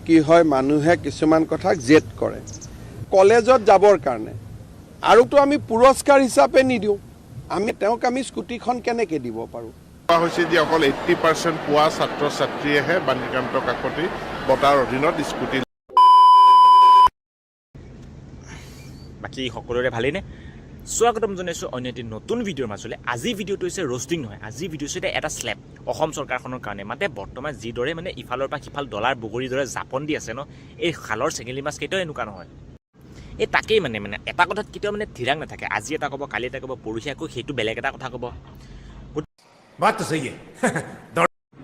কি হয় মানুহে কিছুমান কথাক জেদ কৰে কলেজত যাবৰ কাৰণে আৰুতো আমি পুৰস্কাৰ হিচাপে নিদিওঁ আমি স্কুটিখন কেনেকৈ দিব পাৰোঁ কোৱা হৈছে যে অকল 80% পোৱা ছাত্ৰ ছাত্ৰীয়েহে বাণীকান্ত কাকতি বঁটাৰ অধীনত স্কুটি বাকী সকলোৰে ভালেইনে স্বাগতম জনাইছোঁ অন্য এটি নতুন ভিডিঅ'ৰ মাজলৈ আজি ভিডিঅ'টো হৈছে ৰ'ষ্টিং নহয় আজি ভিডিঅ' হৈছে এটা স্লেপ অসম চৰকাৰখনৰ কাৰণে মানে বৰ্তমান যিদৰে মানে ইফালৰ পৰা সিফাল ডলাৰ বগৰীৰ দৰে জাপন দি আছে ন এই খালৰ চেঙেলী মাছ কেতিয়াও এনেকুৱা নহয় এই তাকেই মানে এটা কথাত কেতিয়াও মানে ধিৰাং নাথাকে আজি এটা ক'ব কালি এটা ক'ব পৰহি আকৌ সেইটো বেলেগ এটা কথা ক'ব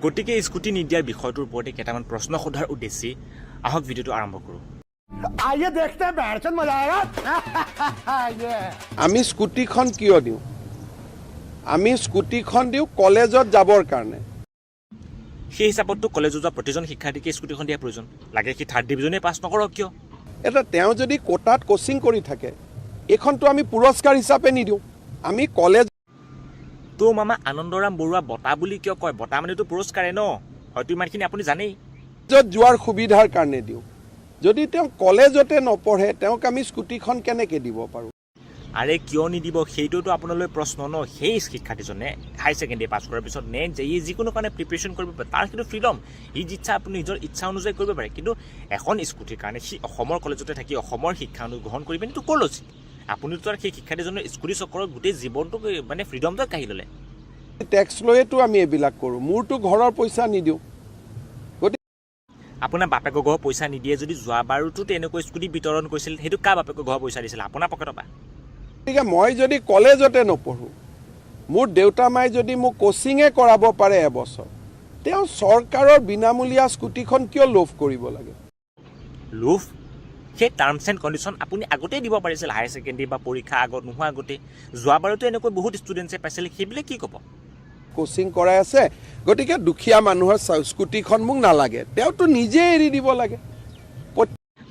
গতিকে স্কুটি নিদিয়াৰ বিষয়টোৰ ওপৰতে কেইটামান প্ৰশ্ন সোধাৰ উদ্দেশ্যে আহক ভিডিঅ'টো আৰম্ভ কৰোঁ আমি স্কুটিখন কিয় দিওঁ আমি স্কুটিখন দিওঁ কলেজত যাবৰ কাৰণে সেই হিচাপততো কলেজত যোৱা প্ৰতিজন শিক্ষাৰ্থীকে স্কুটিখন দিয়াৰ প্ৰয়োজন লাগে সি 3rd ডিভিজনেই পাছ নকৰক কিয় এটা তেওঁ যদি কোটাত কোচিং কৰি থাকে এইখনতো আমি পুৰস্কাৰ হিচাপে নিদিওঁ আমি কলেজ তো মামা আনন্দৰাম বৰুৱা বঁটা বুলি কিয় কয় বঁটা মানেতো পুৰস্কাৰে ন হয়তো ইমানখিনি আপুনি জানেই য'ত যোৱাৰ সুবিধাৰ কাৰণে দিওঁ যদি তেওঁ কলেজতে নপঢ়ে তেওঁক আমি স্কুটিখন কেনেকৈ দিব পাৰোঁ আৰে কিয় নিদিব সেইটোতো আপোনালৈ প্ৰশ্ন ন সেই শিক্ষাৰ্থীজনে হাই ছেকেণ্ডেৰী পাছ কৰাৰ পিছত যে ই যিকোনো কাৰণে প্ৰিপেৰেশ্যন কৰিব পাৰে তাৰ কিন্তু ফ্ৰীডম ই ইচ্ছা আপুনি নিজৰ ইচ্ছা অনুযায়ী কৰিব পাৰে কিন্তু এখন স্কুটিৰ কাৰণে সি অসমৰ কলেজতে থাকি অসমৰ শিক্ষা গ্ৰহণ কৰি পিনিতো ক'ৰ লৈছিল আপুনিতো তাৰ সেই শিক্ষাৰ্থীজনৰ স্কুটি চক্ৰৰ গোটেই জীৱনটো মানে ফ্ৰীডমটো কাঢ়ি ল'লে টেক্স লৈয়েতো আমি এইবিলাক কৰোঁ মোৰতো ঘৰৰ পইচা নিদিওঁ আপোনাৰ বাপেকৰ ঘৰৰ পইচা নিদিয়ে যদি যোৱাবাৰতো তেনেকৈ স্কুটি বিতৰণ কৰিছিল সেইটো কাৰ বাপেকৰ ঘৰৰ পইচা দিছিল আপোনাৰ পকেটৰ পৰা গতিকে মই যদি কলেজতে নপঢ়োঁ মোৰ দেউতা মায়ে যদি মোক কোচিঙে কৰাব পাৰে এবছৰ তেওঁ চৰকাৰৰ বিনামূলীয়া স্কুটিখন কিয় লোভ কৰিব লাগে লোভ সেই টাৰ্মছ এণ্ড কণ্ডিশ্যন আপুনি আগতেই দিব পাৰিছিল হায়াৰ ছেকেণ্ডেৰী বা পৰীক্ষা আগত নোহোৱা আগতে যোৱাবাৰতো এনেকৈ বহুত ষ্টুডেণ্টছে পাইছিল সেইবিলাক কি ক'ব কোচিং কৰাই আছে গতিকে দুখীয়া মানুহৰ স্কুটিখন মোক নালাগে তেওঁতো নিজে এৰি দিব লাগে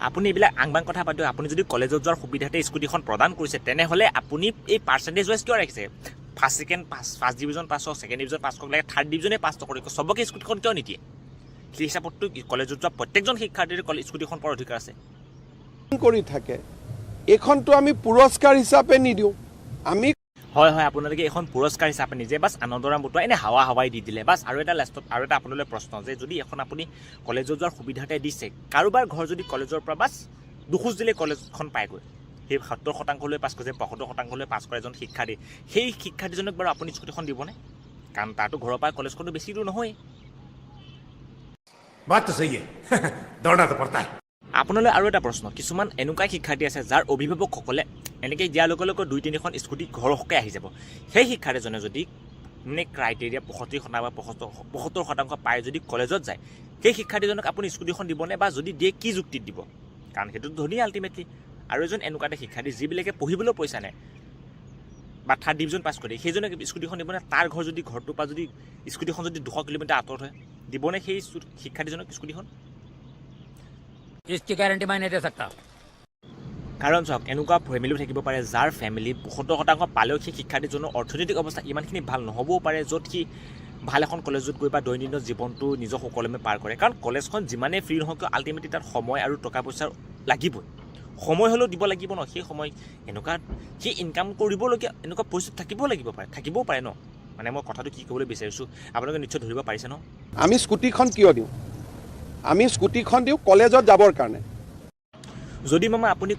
আপুনি এইবিলাক আংবাং কথা পাতিব আপুনি যদি কলেজত যোৱাৰ সুবিধাতে স্কুটিখন প্ৰদান কৰিছে তেনেহ'লে আপুনি এই পাৰ্চেণ্টেজ ৱাইজ কিয় ৰাখিছে ফাৰ্ষ্ট ডিভিজন পাছ হওক ছেকেণ্ড ডিভিজন পাছ হওক লাগে 3rd ডিভিজনে পাছ নকৰি চবকে স্কুটিখন কিয় নিদিয়ে সেই হিচাপততো কলেজত যোৱা প্ৰত্যেকজন শিক্ষাৰ্থীৰ স্কুটিখন পোৱাৰ অধিকাৰ আছে কৰি থাকে এইখনতো আমি পুৰস্কাৰ হিচাপে নিদিওঁ আমি হয় আপোনালোকে এখন পুৰস্কাৰ হিচাপে নিজে বাছ আনন্দৰাম বঁটা এনে হাৱাই দি দিলে বাছ আৰু এটা লাষ্টত আৰু এটা আপোনালৈ প্ৰশ্ন যে যদি এখন আপুনি কলেজত যোৱাৰ সুবিধাতে দিছে কাৰোবাৰ ঘৰ যদি কলেজৰ পৰা বাছ দুখোজ দিলে কলেজখন পায়গৈ সেই 70% লৈ পাছ কৰিছে 75% লৈ পাছ কৰা এজন শিক্ষাৰ্থী সেই শিক্ষাৰ্থীজনক বাৰু আপুনি স্কুটিখন দিবনে কাৰণ তাতো ঘৰৰ পৰা কলেজখনো বেছি দূৰ নহয় আপোনালৈ আৰু এটা প্ৰশ্ন কিছুমান এনেকুৱা শিক্ষাৰ্থী আছে যাৰ অভিভাৱকসকলে এনেকৈ দিয়াৰ লগে লগে 2-3খন স্কুটি ঘৰকৈ আহি যাব সেই শিক্ষাৰ্থীজনে যদি মানে ক্ৰাইটেৰিয়া 75% বা 75% পাই যদি কলেজত যায় সেই শিক্ষাৰ্থীজনক আপুনি স্কুটিখন দিবনে বা যদি দিয়ে কি যুক্তিত দিব কাৰণ সেইটো ধনী আল্টিমেটলি আৰু এজন এনেকুৱা এটা শিক্ষাৰ্থী যিবিলাকে পঢ়িবলৈ পইচা নাই বা 3rd ডিভিজন পাছ কৰি সেইজনে স্কুটিখন দিবনে তাৰ ঘৰ যদি ঘৰটোৰ পৰা যদি স্কুটিখন যদি 200 কিলোমিটাৰ আঁতৰত হয় দিবনে সেই শিক্ষাৰ্থীজনক স্কুটিখন इसकी गारंटी मैं नहीं दे सकता কাৰণ চাওক এনেকুৱা ফেমিলিও থাকিব পাৰে যাৰ ফেমিলি 75% পালেও সেই শিক্ষাৰ্থীজনৰ অৰ্থনৈতিক অৱস্থা ইমানখিনি ভাল নহ'বও পাৰে য'ত সি ভাল এখন কলেজত গৈ বা দৈনন্দিন জীৱনটো নিজৰ সুকলমে পাৰ কৰে কাৰণ কলেজখন যিমানেই ফ্ৰী নহওক কিয় আল্টিমেটলি তাত সময় আৰু টকা পইচা লাগিবই সময় হ'লেও দিব লাগিব ন সেই সময় এনেকুৱা সেই ইনকাম কৰিবলগীয়া এনেকুৱা পৰিস্থিতি থাকিবও পাৰে ন মানে মই কথাটো কি ক'বলৈ বিচাৰিছোঁ আপোনালোকে নিশ্চয় ধৰিব পাৰিছে ন আমি স্কুটিখন কিয় দিওঁ আমি স্কুটিখন দিওঁ কলেজত যাবৰ কাৰণে যদি মামা আপুনি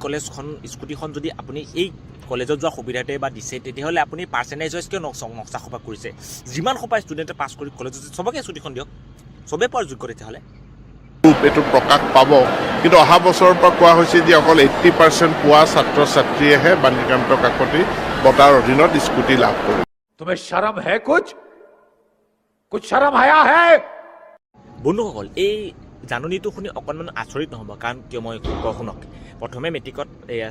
স্কুটিখন যদি আপুনি এই কলেজত যোৱা সুবিধাতে বা দিছে তেতিয়াহ'লে আপুনি পাৰ্চেণ্টেজ ৱাইজ কিয় নক্সা খোপা কৰিছে যিমান সোপা ষ্টুডেণ্টে পাছ কৰি কলেজত চবকে স্কুটিখন দিয়ক চবেই পোৱাৰ যোগ্য তেতিয়াহ'লে এইটো প্ৰকাশ পাব কিন্তু অহা বছৰৰ পৰা কোৱা হৈছে যে অকল 80% পোৱা ছাত্ৰ ছাত্ৰীয়েহে বাণীকান্ত কাকতি বঁটাৰ অধীনত স্কুটি লাভ কৰিব तुम्हें शर्म है कुछ शर्म आया है বন্ধুসকল এই জাননীটো শুনি অকণমান আচৰিত নহ'ব কাৰণ কিয় মই শুনক প্ৰথমে মেট্ৰিকত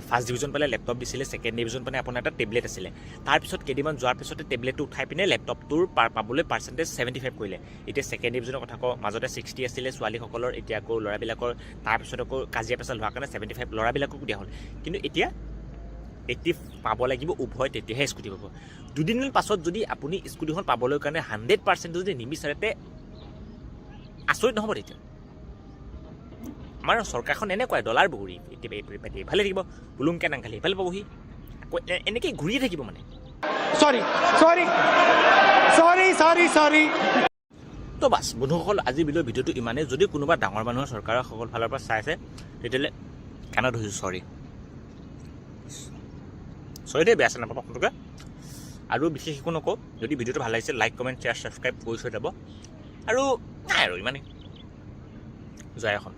1st ডিভিজন পালে লেপটপ দিছিলে 2nd ডিভিজন পালে আপোনাৰ এটা টেবলেট আছিলে তাৰপিছত কেইদিনমান যোৱাৰ পিছতে টেবলেটটো উঠাই পিনে লেপটপটোৰ পাবলৈ পাৰ্চেণ্টেজ 75 কৰিলে এতিয়া 2nd ডিভিজনৰ কথা কওঁ মাজতে 60 আছিলে ছোৱালীসকলৰ এতিয়া আকৌ ল'ৰাবিলাকৰ তাৰপিছত আকৌ কাজিয়া পেচাল হোৱাৰ কাৰণে 75 ল'ৰাবিলাককো দিয়া হ'ল কিন্তু এতিয়া 80 পাব লাগিব উভয় তেতিয়াহে স্কুটি পাব দুদিনমান পাছত যদি আপুনি স্কুটিখন পাবলৈ কাৰণে 100% যদি নিবিচাৰে আচৰিত নহ'ব তেতিয়া আমাৰ চৰকাৰখন এনেকুৱাই ডলাৰ বগৰী এইফালে থাকিব বুলুংকে নাংখালি এইফালে পাবহি আকৌ এনেকৈ ঘূৰিয়ে থাকিব মানে सॉरी তো বাছ বন্ধুসকল আজি ভিডিঅ'টো ইমানেই যদি কোনোবা ডাঙৰ মানুহৰ চৰকাৰৰ সকলো ফালৰ পৰা চাই আছে তেতিয়াহ'লে কাণত ধৰিছোঁ চৰি দেই বেয়া চেনে নাপাব আপোনালোকে আৰু বিশেষ একো নকওঁ যদি ভিডিঅ'টো ভাল লাগিছে লাইক কমেণ্ট শ্বেয়াৰ ছাবস্ক্ৰাইব কৰি থৈ যাব আৰু নাই আৰু ইমানেই জয় এখন